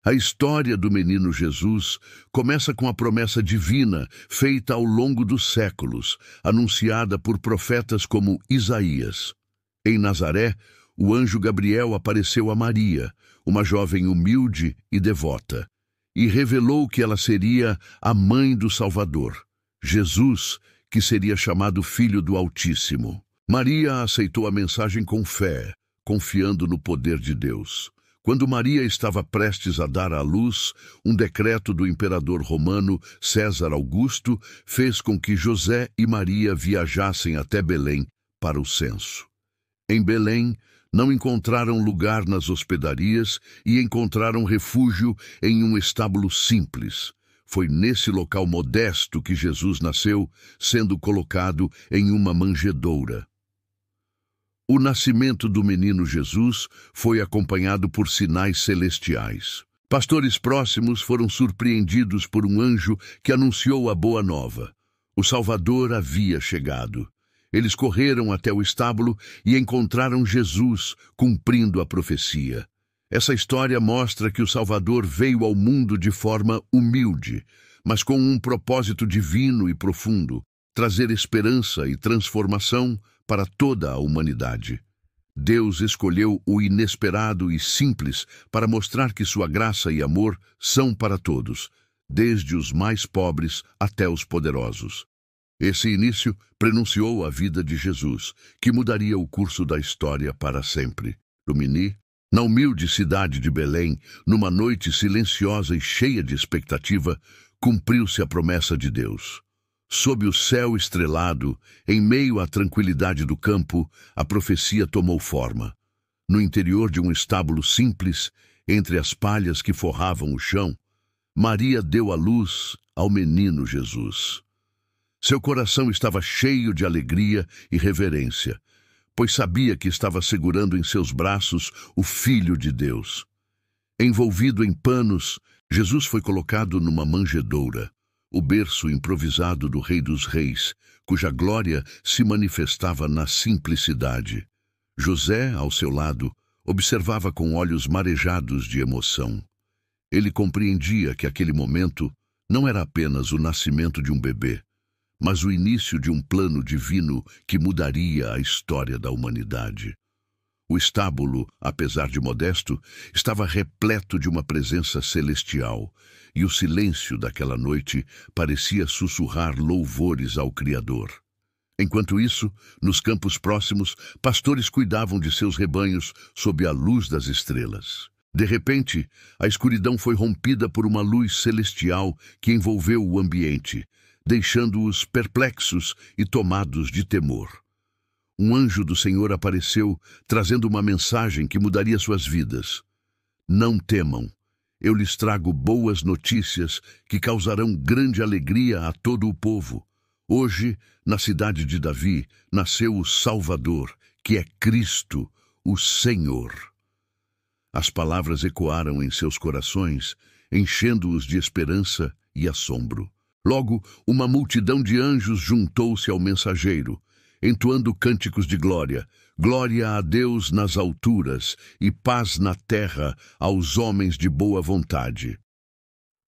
A história do menino Jesus começa com a promessa divina feita ao longo dos séculos, anunciada por profetas como Isaías. Em Nazaré, o anjo Gabriel apareceu a Maria, uma jovem humilde e devota, e revelou que ela seria a mãe do Salvador, Jesus, que seria chamado Filho do Altíssimo. Maria aceitou a mensagem com fé, confiando no poder de Deus. Quando Maria estava prestes a dar à luz, um decreto do imperador romano César Augusto fez com que José e Maria viajassem até Belém para o censo. Em Belém, não encontraram lugar nas hospedarias e encontraram refúgio em um estábulo simples. Foi nesse local modesto que Jesus nasceu, sendo colocado em uma manjedoura. O nascimento do menino Jesus foi acompanhado por sinais celestiais. Pastores próximos foram surpreendidos por um anjo que anunciou a boa nova. O Salvador havia chegado. Eles correram até o estábulo e encontraram Jesus cumprindo a profecia. Essa história mostra que o Salvador veio ao mundo de forma humilde, mas com um propósito divino e profundo, trazer esperança e transformação para toda a humanidade. Deus escolheu o inesperado e simples para mostrar que sua graça e amor são para todos, desde os mais pobres até os poderosos. Esse início prenunciou a vida de Jesus, que mudaria o curso da história para sempre. Lumini, na humilde cidade de Belém, numa noite silenciosa e cheia de expectativa, cumpriu-se a promessa de Deus. Sob o céu estrelado, em meio à tranquilidade do campo, a profecia tomou forma. No interior de um estábulo simples, entre as palhas que forravam o chão, Maria deu à luz ao menino Jesus. Seu coração estava cheio de alegria e reverência, pois sabia que estava segurando em seus braços o Filho de Deus. Envolvido em panos, Jesus foi colocado numa manjedoura, o berço improvisado do Rei dos Reis, cuja glória se manifestava na simplicidade. José, ao seu lado, observava com olhos marejados de emoção. Ele compreendia que aquele momento não era apenas o nascimento de um bebê, mas o início de um plano divino que mudaria a história da humanidade. O estábulo, apesar de modesto, estava repleto de uma presença celestial, e o silêncio daquela noite parecia sussurrar louvores ao Criador. Enquanto isso, nos campos próximos, pastores cuidavam de seus rebanhos sob a luz das estrelas. De repente, a escuridão foi rompida por uma luz celestial que envolveu o ambiente, deixando-os perplexos e tomados de temor. Um anjo do Senhor apareceu, trazendo uma mensagem que mudaria suas vidas. Não temam, eu lhes trago boas notícias que causarão grande alegria a todo o povo. Hoje, na cidade de Davi, nasceu o Salvador, que é Cristo, o Senhor. As palavras ecoaram em seus corações, enchendo-os de esperança e assombro. Logo, uma multidão de anjos juntou-se ao mensageiro, entoando cânticos de glória. Glória a Deus nas alturas e paz na terra aos homens de boa vontade.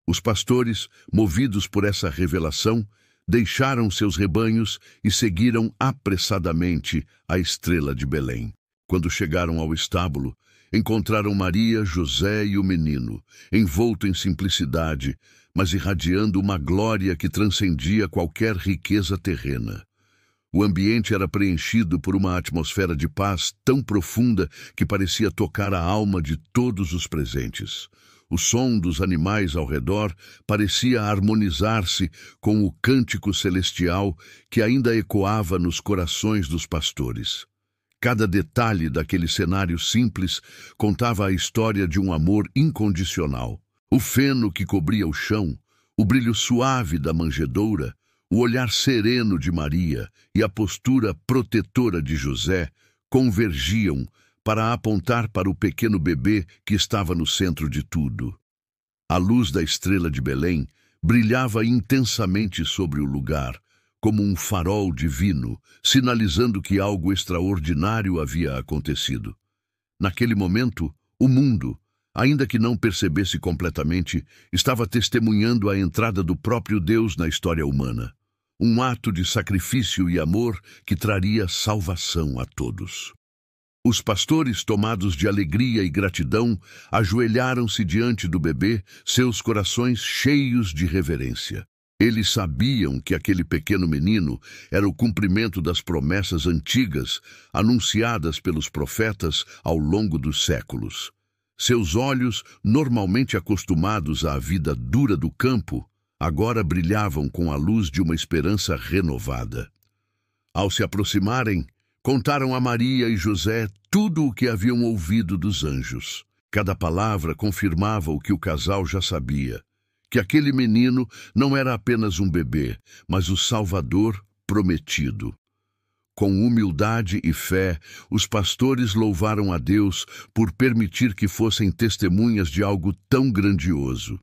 Os pastores, movidos por essa revelação, deixaram seus rebanhos e seguiram apressadamente a estrela de Belém. Quando chegaram ao estábulo, encontraram Maria, José e o menino, envolto em simplicidade, mas irradiando uma glória que transcendia qualquer riqueza terrena. O ambiente era preenchido por uma atmosfera de paz tão profunda que parecia tocar a alma de todos os presentes. O som dos animais ao redor parecia harmonizar-se com o cântico celestial que ainda ecoava nos corações dos pastores. Cada detalhe daquele cenário simples contava a história de um amor incondicional. O feno que cobria o chão, o brilho suave da manjedoura, o olhar sereno de Maria e a postura protetora de José convergiam para apontar para o pequeno bebê que estava no centro de tudo. A luz da estrela de Belém brilhava intensamente sobre o lugar, como um farol divino, sinalizando que algo extraordinário havia acontecido. Naquele momento, o mundo, ainda que não percebesse completamente, estava testemunhando a entrada do próprio Deus na história humana. Um ato de sacrifício e amor que traria salvação a todos. Os pastores, tomados de alegria e gratidão, ajoelharam-se diante do bebê, seus corações cheios de reverência. Eles sabiam que aquele pequeno menino era o cumprimento das promessas antigas, anunciadas pelos profetas ao longo dos séculos. Seus olhos, normalmente acostumados à vida dura do campo, agora brilhavam com a luz de uma esperança renovada. Ao se aproximarem, contaram a Maria e José tudo o que haviam ouvido dos anjos. Cada palavra confirmava o que o casal já sabia, que aquele menino não era apenas um bebê, mas o Salvador prometido. Com humildade e fé, os pastores louvaram a Deus por permitir que fossem testemunhas de algo tão grandioso.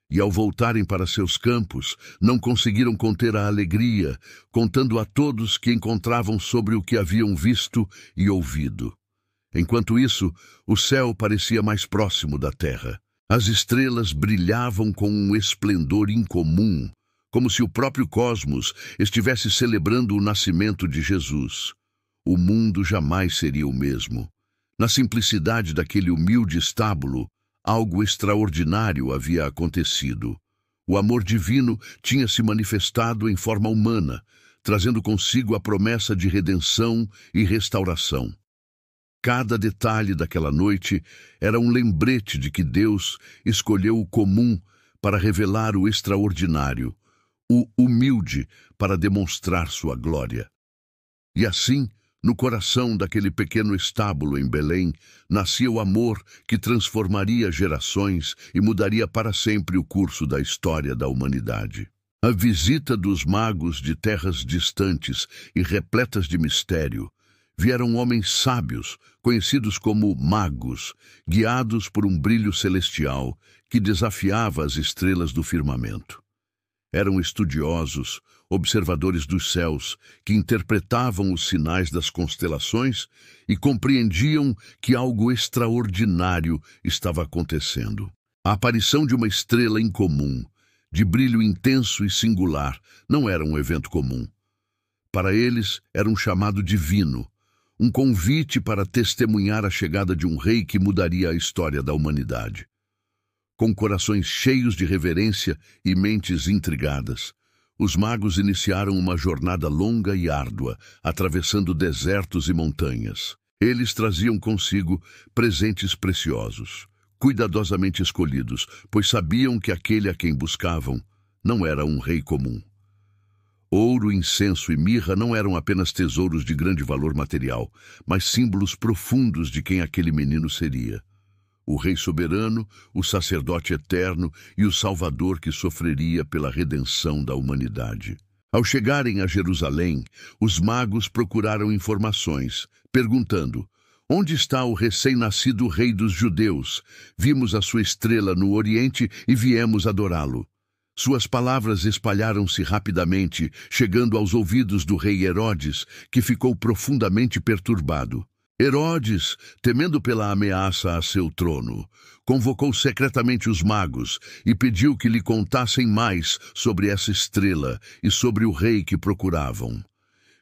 E ao voltarem para seus campos, não conseguiram conter a alegria, contando a todos que encontravam sobre o que haviam visto e ouvido. Enquanto isso, o céu parecia mais próximo da terra. As estrelas brilhavam com um esplendor incomum, como se o próprio cosmos estivesse celebrando o nascimento de Jesus. O mundo jamais seria o mesmo. Na simplicidade daquele humilde estábulo, algo extraordinário havia acontecido. O amor divino tinha se manifestado em forma humana, trazendo consigo a promessa de redenção e restauração. Cada detalhe daquela noite era um lembrete de que Deus escolheu o comum para revelar o extraordinário, o humilde para demonstrar sua glória. E assim, no coração daquele pequeno estábulo em Belém, nascia o amor que transformaria gerações e mudaria para sempre o curso da história da humanidade. A visita dos magos de terras distantes e repletas de mistério. Vieram homens sábios, conhecidos como magos, guiados por um brilho celestial que desafiava as estrelas do firmamento. Eram estudiosos, observadores dos céus, que interpretavam os sinais das constelações e compreendiam que algo extraordinário estava acontecendo. A aparição de uma estrela incomum, de brilho intenso e singular, não era um evento comum. Para eles, era um chamado divino, um convite para testemunhar a chegada de um rei que mudaria a história da humanidade. Com corações cheios de reverência e mentes intrigadas, os magos iniciaram uma jornada longa e árdua, atravessando desertos e montanhas. Eles traziam consigo presentes preciosos, cuidadosamente escolhidos, pois sabiam que aquele a quem buscavam não era um rei comum. Ouro, incenso e mirra não eram apenas tesouros de grande valor material, mas símbolos profundos de quem aquele menino seria. O rei soberano, o sacerdote eterno e o salvador que sofreria pela redenção da humanidade. Ao chegarem a Jerusalém, os magos procuraram informações, perguntando: onde está o recém-nascido rei dos judeus? Vimos a sua estrela no Oriente e viemos adorá-lo. Suas palavras espalharam-se rapidamente, chegando aos ouvidos do rei Herodes, que ficou profundamente perturbado. Herodes, temendo pela ameaça a seu trono, convocou secretamente os magos e pediu que lhe contassem mais sobre essa estrela e sobre o rei que procuravam.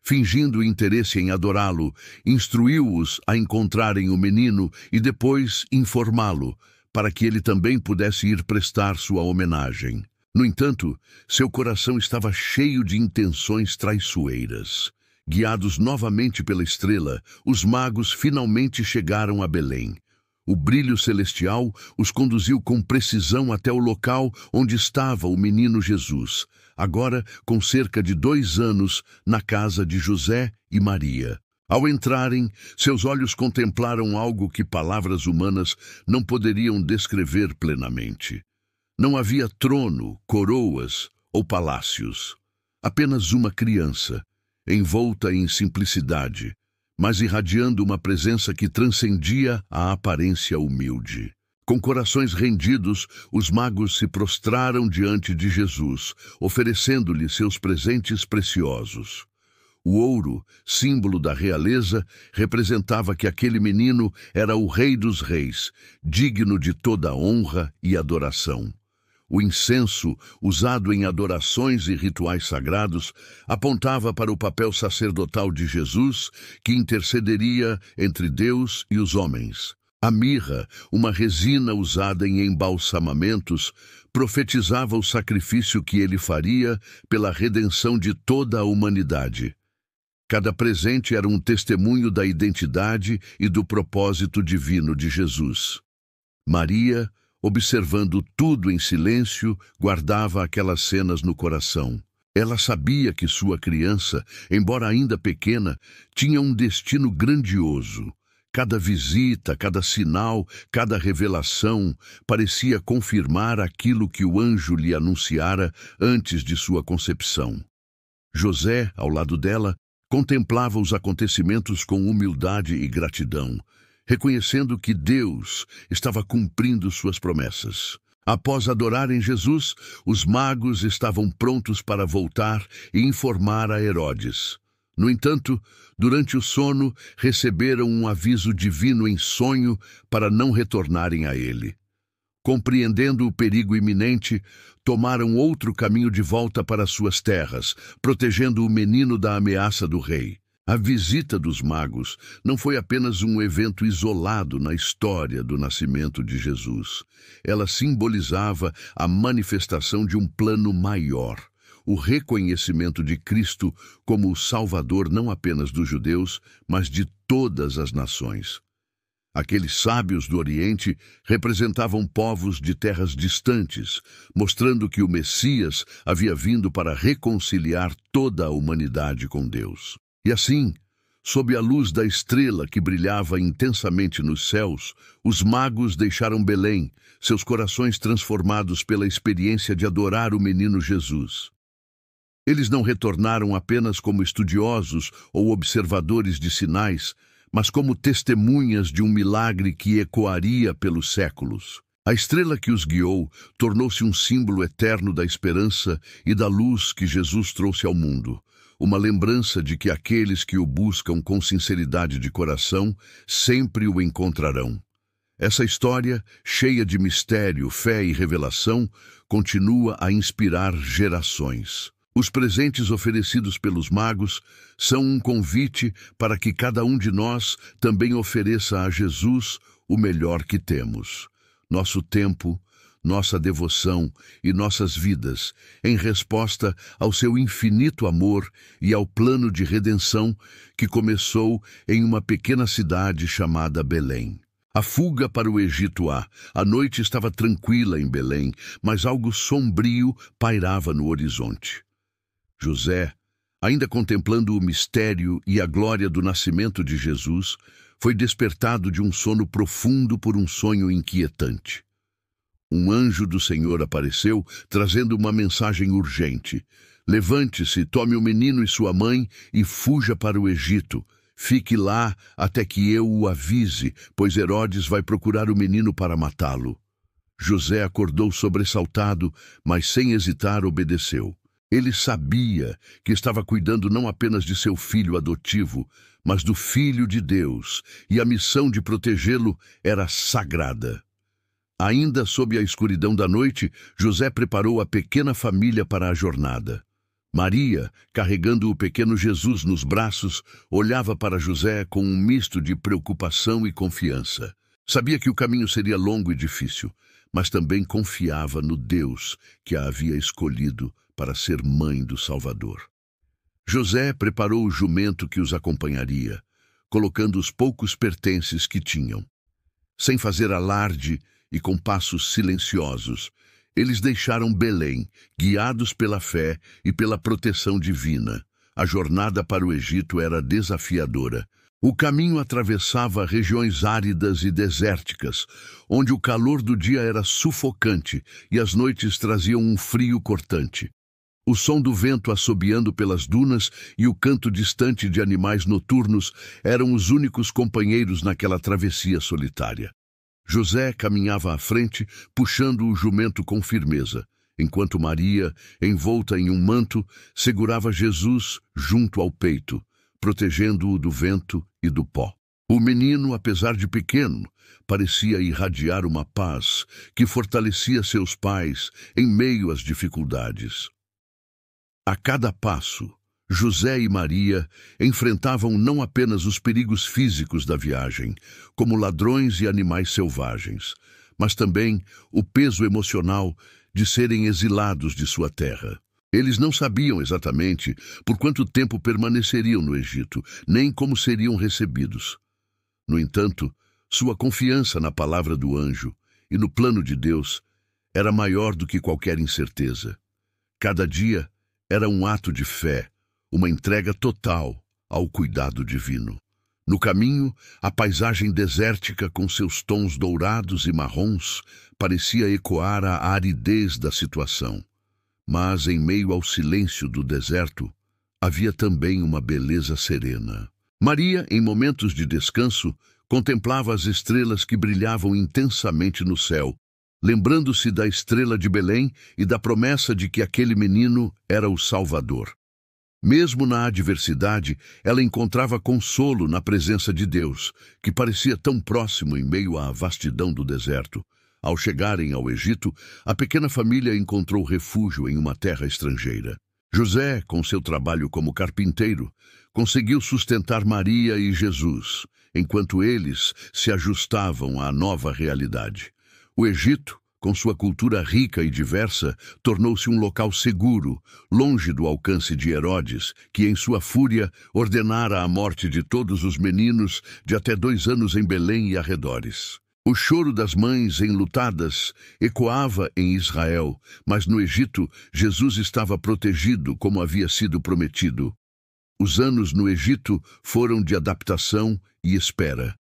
Fingindo interesse em adorá-lo, instruiu-os a encontrarem o menino e depois informá-lo, para que ele também pudesse ir prestar sua homenagem. No entanto, seu coração estava cheio de intenções traiçoeiras. Guiados novamente pela estrela, os magos finalmente chegaram a Belém. O brilho celestial os conduziu com precisão até o local onde estava o menino Jesus, agora com cerca de 2 anos, na casa de José e Maria. Ao entrarem, seus olhos contemplaram algo que palavras humanas não poderiam descrever plenamente. Não havia trono, coroas ou palácios. Apenas uma criança, envolta em simplicidade, mas irradiando uma presença que transcendia a aparência humilde. Com corações rendidos, os magos se prostraram diante de Jesus, oferecendo-lhe seus presentes preciosos. O ouro, símbolo da realeza, representava que aquele menino era o Rei dos Reis, digno de toda honra e adoração. O incenso, usado em adorações e rituais sagrados, apontava para o papel sacerdotal de Jesus, que intercederia entre Deus e os homens. A mirra, uma resina usada em embalsamamentos, profetizava o sacrifício que ele faria pela redenção de toda a humanidade. Cada presente era um testemunho da identidade e do propósito divino de Jesus. Maria, observando tudo em silêncio, guardava aquelas cenas no coração. Ela sabia que sua criança, embora ainda pequena, tinha um destino grandioso. Cada visita, cada sinal, cada revelação parecia confirmar aquilo que o anjo lhe anunciara antes de sua concepção. José, ao lado dela, contemplava os acontecimentos com humildade e gratidão, reconhecendo que Deus estava cumprindo suas promessas. Após adorarem Jesus, os magos estavam prontos para voltar e informar a Herodes. No entanto, durante o sono, receberam um aviso divino em sonho para não retornarem a ele. Compreendendo o perigo iminente, tomaram outro caminho de volta para suas terras, protegendo o menino da ameaça do rei. A visita dos magos não foi apenas um evento isolado na história do nascimento de Jesus. Ela simbolizava a manifestação de um plano maior, o reconhecimento de Cristo como o Salvador não apenas dos judeus, mas de todas as nações. Aqueles sábios do Oriente representavam povos de terras distantes, mostrando que o Messias havia vindo para reconciliar toda a humanidade com Deus. E assim, sob a luz da estrela que brilhava intensamente nos céus, os magos deixaram Belém, seus corações transformados pela experiência de adorar o menino Jesus. Eles não retornaram apenas como estudiosos ou observadores de sinais, mas como testemunhas de um milagre que ecoaria pelos séculos. A estrela que os guiou tornou-se um símbolo eterno da esperança e da luz que Jesus trouxe ao mundo, uma lembrança de que aqueles que o buscam com sinceridade de coração sempre o encontrarão. Essa história, cheia de mistério, fé e revelação, continua a inspirar gerações. Os presentes oferecidos pelos magos são um convite para que cada um de nós também ofereça a Jesus o melhor que temos: nosso tempo, nossa devoção e nossas vidas, em resposta ao seu infinito amor e ao plano de redenção que começou em uma pequena cidade chamada Belém. A fuga para o Egito a noite estava tranquila em Belém, mas algo sombrio pairava no horizonte. José, ainda contemplando o mistério e a glória do nascimento de Jesus, foi despertado de um sono profundo por um sonho inquietante. Um anjo do Senhor apareceu, trazendo uma mensagem urgente. Levante-se, tome o menino e sua mãe e fuja para o Egito. Fique lá até que eu o avise, pois Herodes vai procurar o menino para matá-lo. José acordou sobressaltado, mas sem hesitar obedeceu. Ele sabia que estava cuidando não apenas de seu filho adotivo, mas do Filho de Deus, e a missão de protegê-lo era sagrada. Ainda sob a escuridão da noite, José preparou a pequena família para a jornada. Maria, carregando o pequeno Jesus nos braços, olhava para José com um misto de preocupação e confiança. Sabia que o caminho seria longo e difícil, mas também confiava no Deus que a havia escolhido para ser mãe do Salvador. José preparou o jumento que os acompanharia, colocando os poucos pertences que tinham. Sem fazer alarde e com passos silenciosos, eles deixaram Belém, guiados pela fé e pela proteção divina. A jornada para o Egito era desafiadora. O caminho atravessava regiões áridas e desérticas, onde o calor do dia era sufocante e as noites traziam um frio cortante. O som do vento assobiando pelas dunas e o canto distante de animais noturnos eram os únicos companheiros naquela travessia solitária. José caminhava à frente, puxando o jumento com firmeza, enquanto Maria, envolta em um manto, segurava Jesus junto ao peito, protegendo-o do vento e do pó. O menino, apesar de pequeno, parecia irradiar uma paz que fortalecia seus pais em meio às dificuldades. A cada passo, José e Maria enfrentavam não apenas os perigos físicos da viagem, como ladrões e animais selvagens, mas também o peso emocional de serem exilados de sua terra. Eles não sabiam exatamente por quanto tempo permaneceriam no Egito, nem como seriam recebidos. No entanto, sua confiança na palavra do anjo e no plano de Deus era maior do que qualquer incerteza. Cada dia era um ato de fé, uma entrega total ao cuidado divino. No caminho, a paisagem desértica com seus tons dourados e marrons parecia ecoar a aridez da situação. Mas, em meio ao silêncio do deserto, havia também uma beleza serena. Maria, em momentos de descanso, contemplava as estrelas que brilhavam intensamente no céu, lembrando-se da estrela de Belém e da promessa de que aquele menino era o Salvador. Mesmo na adversidade, ela encontrava consolo na presença de Deus, que parecia tão próximo em meio à vastidão do deserto. Ao chegarem ao Egito, a pequena família encontrou refúgio em uma terra estrangeira. José, com seu trabalho como carpinteiro, conseguiu sustentar Maria e Jesus, enquanto eles se ajustavam à nova realidade. O Egito, com sua cultura rica e diversa, tornou-se um local seguro, longe do alcance de Herodes, que em sua fúria ordenara a morte de todos os meninos de até 2 anos em Belém e arredores. O choro das mães enlutadas ecoava em Israel, mas no Egito Jesus estava protegido como havia sido prometido. Os anos no Egito foram de adaptação e espera.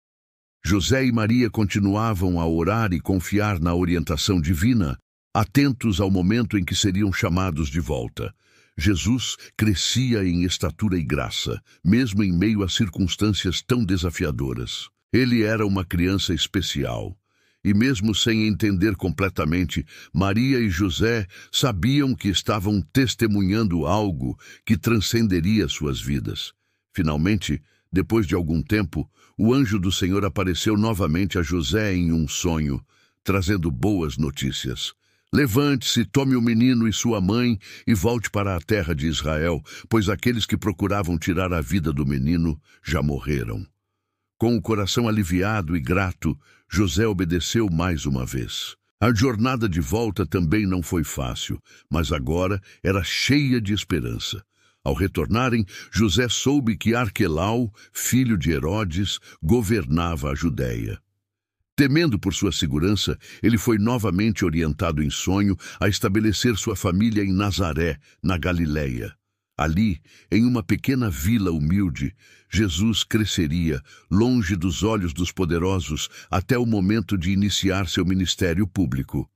José e Maria continuavam a orar e confiar na orientação divina, atentos ao momento em que seriam chamados de volta. Jesus crescia em estatura e graça, mesmo em meio a circunstâncias tão desafiadoras. Ele era uma criança especial, e mesmo sem entender completamente, Maria e José sabiam que estavam testemunhando algo que transcenderia suas vidas. Finalmente, depois de algum tempo, o anjo do Senhor apareceu novamente a José em um sonho, trazendo boas notícias. Levante-se, tome o menino e sua mãe e volte para a terra de Israel, pois aqueles que procuravam tirar a vida do menino já morreram. Com o coração aliviado e grato, José obedeceu mais uma vez. A jornada de volta também não foi fácil, mas agora era cheia de esperança. Ao retornarem, José soube que Arquelau, filho de Herodes, governava a Judéia. Temendo por sua segurança, ele foi novamente orientado em sonho a estabelecer sua família em Nazaré, na Galileia. Ali, em uma pequena vila humilde, Jesus cresceria, longe dos olhos dos poderosos, até o momento de iniciar seu ministério público.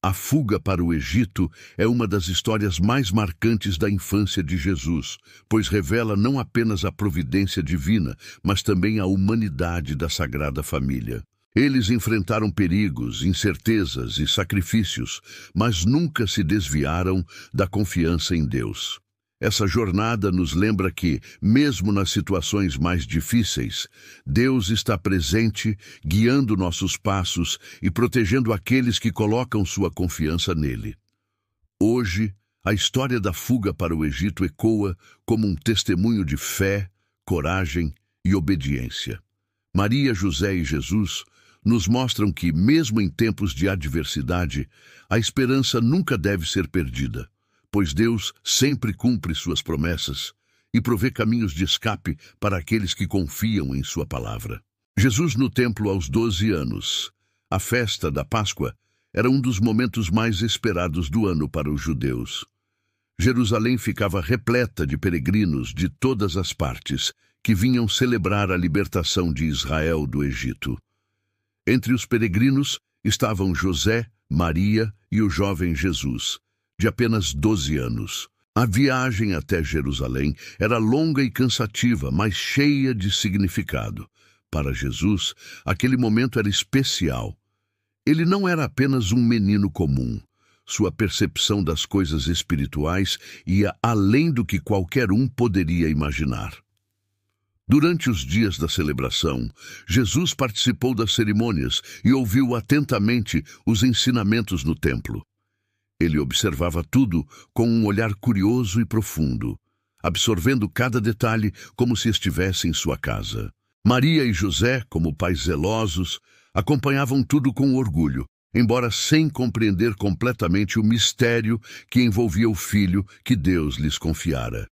A fuga para o Egito é uma das histórias mais marcantes da infância de Jesus, pois revela não apenas a providência divina, mas também a humanidade da Sagrada Família. Eles enfrentaram perigos, incertezas e sacrifícios, mas nunca se desviaram da confiança em Deus. Essa jornada nos lembra que, mesmo nas situações mais difíceis, Deus está presente, guiando nossos passos e protegendo aqueles que colocam sua confiança nele. Hoje, a história da fuga para o Egito ecoa como um testemunho de fé, coragem e obediência. Maria, José e Jesus nos mostram que, mesmo em tempos de adversidade, a esperança nunca deve ser perdida, pois Deus sempre cumpre suas promessas e provê caminhos de escape para aqueles que confiam em sua palavra. Jesus no templo aos 12 anos. A festa da Páscoa era um dos momentos mais esperados do ano para os judeus. Jerusalém ficava repleta de peregrinos de todas as partes que vinham celebrar a libertação de Israel do Egito. Entre os peregrinos estavam José, Maria e o jovem Jesus, de apenas 12 anos. A viagem até Jerusalém era longa e cansativa, mas cheia de significado. Para Jesus, aquele momento era especial. Ele não era apenas um menino comum. sua percepção das coisas espirituais ia além do que qualquer um poderia imaginar. Durante os dias da celebração, Jesus participou das cerimônias e ouviu atentamente os ensinamentos no templo. Ele observava tudo com um olhar curioso e profundo, absorvendo cada detalhe como se estivesse em sua casa. Maria e José, como pais zelosos, acompanhavam tudo com orgulho, embora sem compreender completamente o mistério que envolvia o filho que Deus lhes confiara.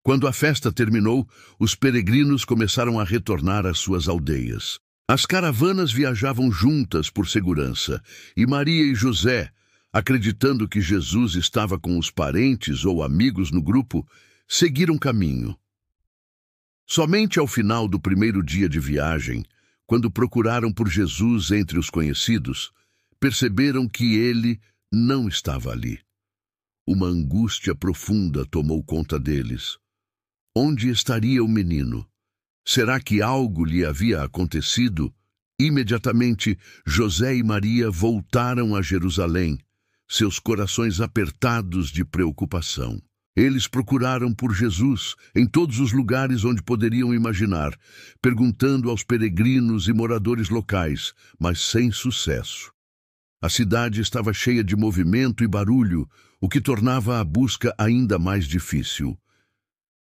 Quando a festa terminou, os peregrinos começaram a retornar às suas aldeias. As caravanas viajavam juntas por segurança, e Maria e José, acreditando que Jesus estava com os parentes ou amigos no grupo, seguiram caminho. Somente ao final do primeiro dia de viagem, quando procuraram por Jesus entre os conhecidos, perceberam que ele não estava ali. Uma angústia profunda tomou conta deles. Onde estaria o menino? Será que algo lhe havia acontecido? Imediatamente, José e Maria voltaram a Jerusalém, seus corações apertados de preocupação. Eles procuraram por Jesus em todos os lugares onde poderiam imaginar, perguntando aos peregrinos e moradores locais, mas sem sucesso. A cidade estava cheia de movimento e barulho, o que tornava a busca ainda mais difícil.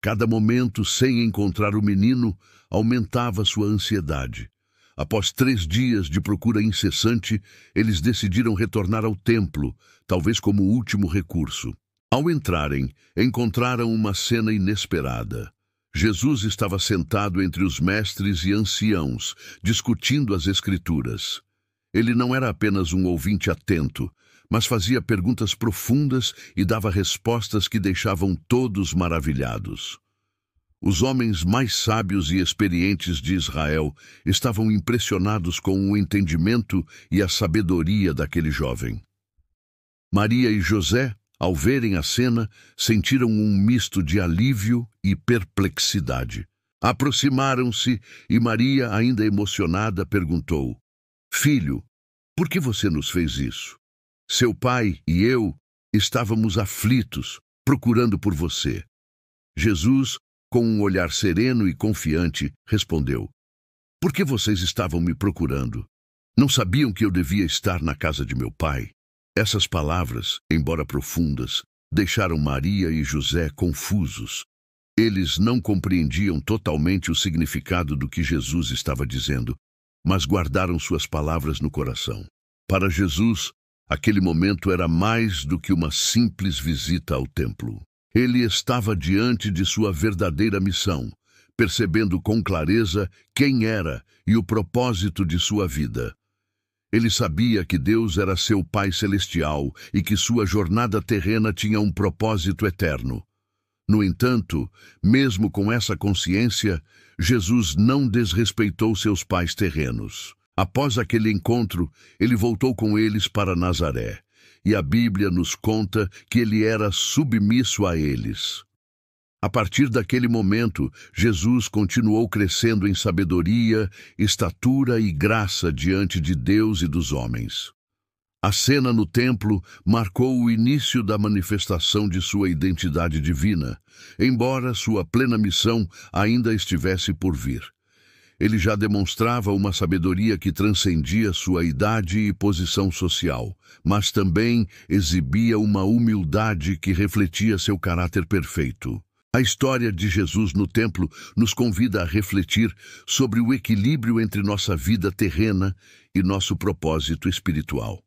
Cada momento sem encontrar o menino aumentava sua ansiedade. Após 3 dias de procura incessante, eles decidiram retornar ao templo, talvez como último recurso. Ao entrarem, encontraram uma cena inesperada. Jesus estava sentado entre os mestres e anciãos, discutindo as Escrituras. Ele não era apenas um ouvinte atento, mas fazia perguntas profundas e dava respostas que deixavam todos maravilhados. Os homens mais sábios e experientes de Israel estavam impressionados com o entendimento e a sabedoria daquele jovem. Maria e José, ao verem a cena, sentiram um misto de alívio e perplexidade. Aproximaram-se e Maria, ainda emocionada, perguntou: "Filho, por que você nos fez isso? Seu pai e eu estávamos aflitos, procurando por você." Jesus, com um olhar sereno e confiante, respondeu: "Por que vocês estavam me procurando? Não sabiam que eu devia estar na casa de meu pai?" Essas palavras, embora profundas, deixaram Maria e José confusos. Eles não compreendiam totalmente o significado do que Jesus estava dizendo, mas guardaram suas palavras no coração. Para Jesus, aquele momento era mais do que uma simples visita ao templo. Ele estava diante de sua verdadeira missão, percebendo com clareza quem era e o propósito de sua vida. Ele sabia que Deus era seu Pai Celestial e que sua jornada terrena tinha um propósito eterno. No entanto, mesmo com essa consciência, Jesus não desrespeitou seus pais terrenos. Após aquele encontro, ele voltou com eles para Nazaré, e a Bíblia nos conta que ele era submisso a eles. A partir daquele momento, Jesus continuou crescendo em sabedoria, estatura e graça diante de Deus e dos homens. A cena no templo marcou o início da manifestação de sua identidade divina, embora sua plena missão ainda estivesse por vir. Ele já demonstrava uma sabedoria que transcendia sua idade e posição social, mas também exibia uma humildade que refletia seu caráter perfeito. A história de Jesus no templo nos convida a refletir sobre o equilíbrio entre nossa vida terrena e nosso propósito espiritual.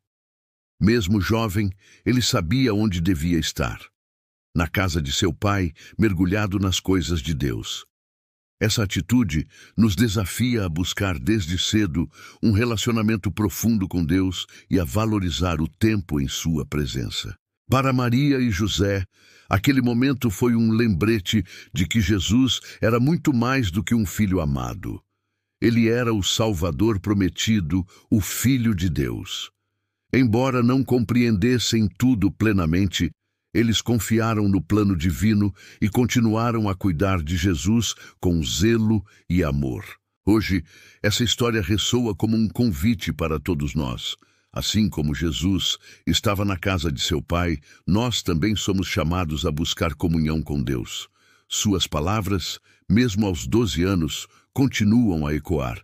Mesmo jovem, ele sabia onde devia estar: na casa de seu pai, mergulhado nas coisas de Deus. Essa atitude nos desafia a buscar desde cedo um relacionamento profundo com Deus e a valorizar o tempo em sua presença. Para Maria e José, aquele momento foi um lembrete de que Jesus era muito mais do que um filho amado. Ele era o Salvador prometido, o Filho de Deus. Embora não compreendessem tudo plenamente, eles confiaram no plano divino e continuaram a cuidar de Jesus com zelo e amor. Hoje, essa história ressoa como um convite para todos nós, Assim como Jesus estava na casa de seu Pai, nós também somos chamados a buscar comunhão com Deus. Suas palavras, mesmo aos 12 anos, continuam a ecoar.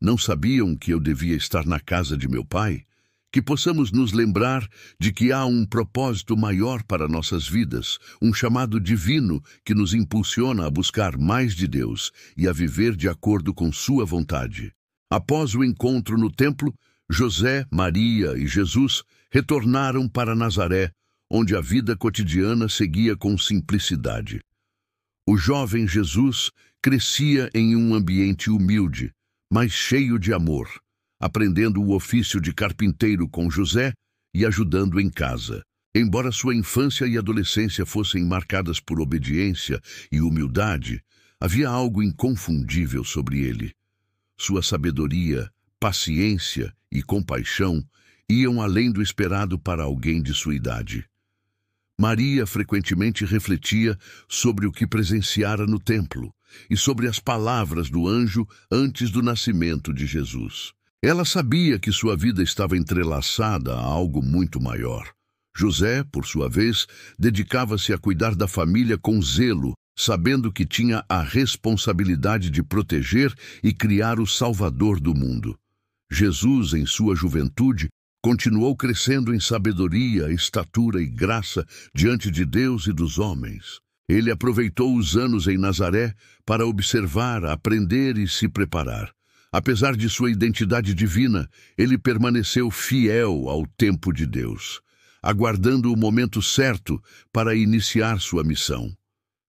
Não sabiam que eu devia estar na casa de meu Pai? Que possamos nos lembrar de que há um propósito maior para nossas vidas, um chamado divino que nos impulsiona a buscar mais de Deus e a viver de acordo com sua vontade. Após o encontro no templo, José, Maria e Jesus retornaram para Nazaré, onde a vida cotidiana seguia com simplicidade. O jovem Jesus crescia em um ambiente humilde, mas cheio de amor, aprendendo o ofício de carpinteiro com José e ajudando em casa. Embora sua infância e adolescência fossem marcadas por obediência e humildade, havia algo inconfundível sobre ele. Sua sabedoria, paciência e compaixão iam além do esperado para alguém de sua idade. Maria frequentemente refletia sobre o que presenciara no templo e sobre as palavras do anjo antes do nascimento de Jesus. Ela sabia que sua vida estava entrelaçada a algo muito maior. José, por sua vez, dedicava-se a cuidar da família com zelo, sabendo que tinha a responsabilidade de proteger e criar o Salvador do mundo. Jesus, em sua juventude, continuou crescendo em sabedoria, estatura e graça diante de Deus e dos homens. Ele aproveitou os anos em Nazaré para observar, aprender e se preparar. Apesar de sua identidade divina, ele permaneceu fiel ao tempo de Deus, aguardando o momento certo para iniciar sua missão.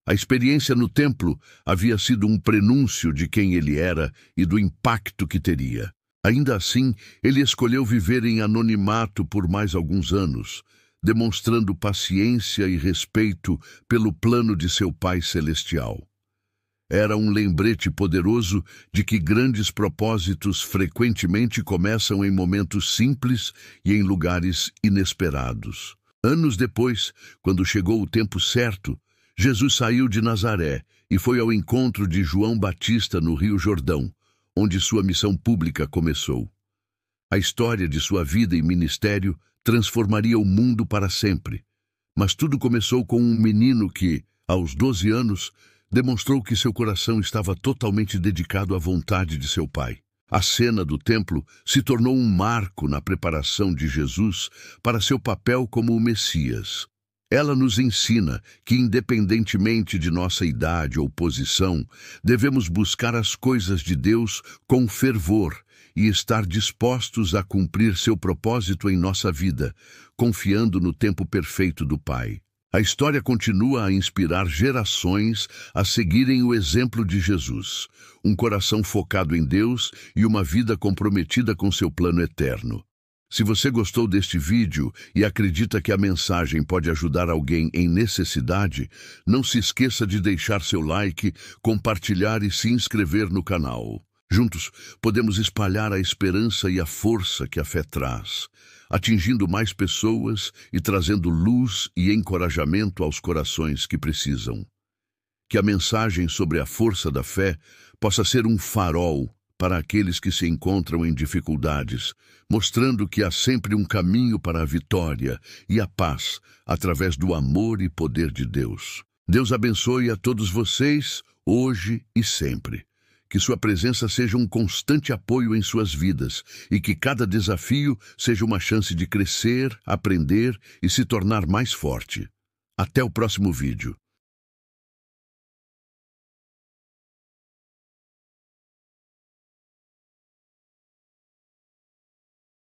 A experiência no templo havia sido um prenúncio de quem ele era e do impacto que teria. Ainda assim, ele escolheu viver em anonimato por mais alguns anos, demonstrando paciência e respeito pelo plano de seu Pai Celestial. Era um lembrete poderoso de que grandes propósitos frequentemente começam em momentos simples e em lugares inesperados. Anos depois, quando chegou o tempo certo, Jesus saiu de Nazaré e foi ao encontro de João Batista no Rio Jordão, onde sua missão pública começou. A história de sua vida e ministério transformaria o mundo para sempre. Mas tudo começou com um menino que, aos 12 anos, demonstrou que seu coração estava totalmente dedicado à vontade de seu Pai. A cena do templo se tornou um marco na preparação de Jesus para seu papel como o Messias. Ela nos ensina que, independentemente de nossa idade ou posição, devemos buscar as coisas de Deus com fervor e estar dispostos a cumprir seu propósito em nossa vida, confiando no tempo perfeito do Pai. A história continua a inspirar gerações a seguirem o exemplo de Jesus, um coração focado em Deus e uma vida comprometida com seu plano eterno. Se você gostou deste vídeo e acredita que a mensagem pode ajudar alguém em necessidade, não se esqueça de deixar seu like, compartilhar e se inscrever no canal. Juntos, podemos espalhar a esperança e a força que a fé traz, atingindo mais pessoas e trazendo luz e encorajamento aos corações que precisam. Que a mensagem sobre a força da fé possa ser um farol para aqueles que se encontram em dificuldades, mostrando que há sempre um caminho para a vitória e a paz através do amor e poder de Deus. Deus abençoe a todos vocês, hoje e sempre. Que sua presença seja um constante apoio em suas vidas e que cada desafio seja uma chance de crescer, aprender e se tornar mais forte. Até o próximo vídeo.